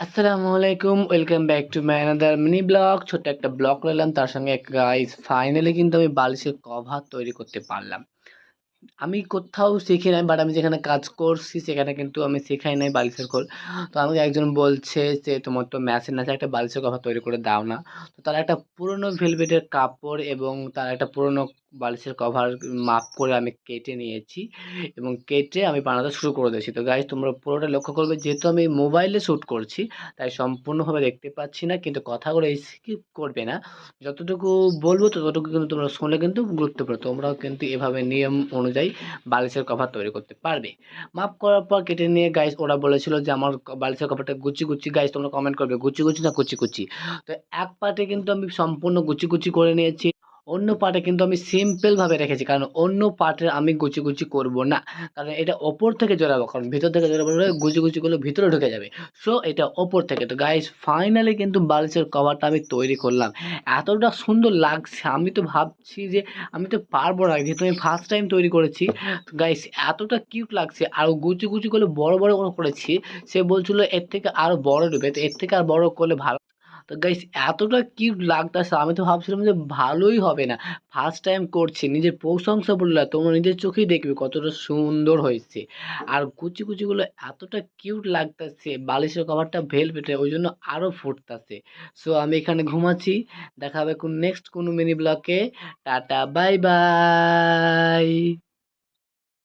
আসসালামু আলাইকুম। Welcome back to my another mini blog. ছোট্ট একটা ব্লগ নিলাম। তার সঙ্গে গাইস ফাইনালি কিন্তু আমি বালিশের কভার তৈরি করতে পারলাম। আমি কোথাও শিখি নাই, বাট আমি যেখানে কাজ করছি সেখানে কিন্তু আমি শেখাই নাই বালিশের তো আমাকে একজন বলছে যে, "তোমার তো মেশিন আছে, একটা বালিশের কভার তৈরি করে দাও না?" তো তার একটা পুরনো ভেলভেটের কাপড় এবং তার একটা পুরনো বালিশের কভার মাপ করে আমি কেটে নিয়েছি এবং কেটে আমি বানাতে শুরু করে দিয়েছি। তো গাইস তোমরা পুরোটা লক্ষ্য করবে, যেহেতু আমি মোবাইলে শ্যুট করছি তাই সম্পূর্ণভাবে দেখতে পাচ্ছি না, কিন্তু কথাগুলো স্কিপ করবে না। যতটুকু বলবো ততটুকু কিন্তু তোমরা শুনলে কিন্তু গুরুত্বপূর্ণ। তোমরাও কিন্তু এভাবে নিয়ম অনুযায়ী বালিশের কভার তৈরি করতে পারবে। মাপ করার পর কেটে নিয়ে গাইস ওরা বলেছিল যে আমার বালিশের কভারটা গুচি, গুচি। গাইস তোমরা কমেন্ট করবে গুচি, গুচি না কুচি, কুচি। তো এক পার্টে কিন্তু আমি সম্পূর্ণ গুচি, গুচি করে নিয়েছি। অন্য পার্টে কিন্তু আমি সিম্পল ভাবে রেখেছি। কারণ অন্য পার্টে আমি গুচি, গুচি করব না। কারণ এটা ওপর থেকে জড়াবো। কারণ ভিতর থেকে জড়াবো গুচি, গুচি করলে ভিতরে ঢুকে যাবে। সো এটা ওপর থেকে। তো গাইস ফাইনালি কিন্তু বালিশের কভারটা আমি তৈরি করলাম। এতটা সুন্দর লাগছে, আমি তো ভাবছি যে আমি তো পারবো না, যেহেতু আমি ফার্স্ট টাইম তৈরি করেছি। তো গাইস এতটা কিউট লাগছে, আর কুচি, কুচি করে বড়, বড় করে করেছি। সে বলছিল এর থেকে আরো বড় নেবে। তো এর থেকে আর বড় করলে ভালো। তো গাইস এতটা কিউট লাগতাছে, আমি তো ভাবছিলাম যে ভালোই হবে না। ফার্স্ট টাইম করছি, নিজের প্রশংসা বললে না, তোমরা নিজের চোখেই দেখবে কতটা সুন্দর হয়েছে। আর কুচি, কুচিগুলো এতটা কিউট লাগতাছে, বালিশের কভারটা ভেলভেটে ওইজন্য আরো ফুটতাছে। সো আমি এখানে ঘুমাচ্ছি। দেখা হবে নেক্সট কোনো মিনি ব্লগে। Tata bye bye.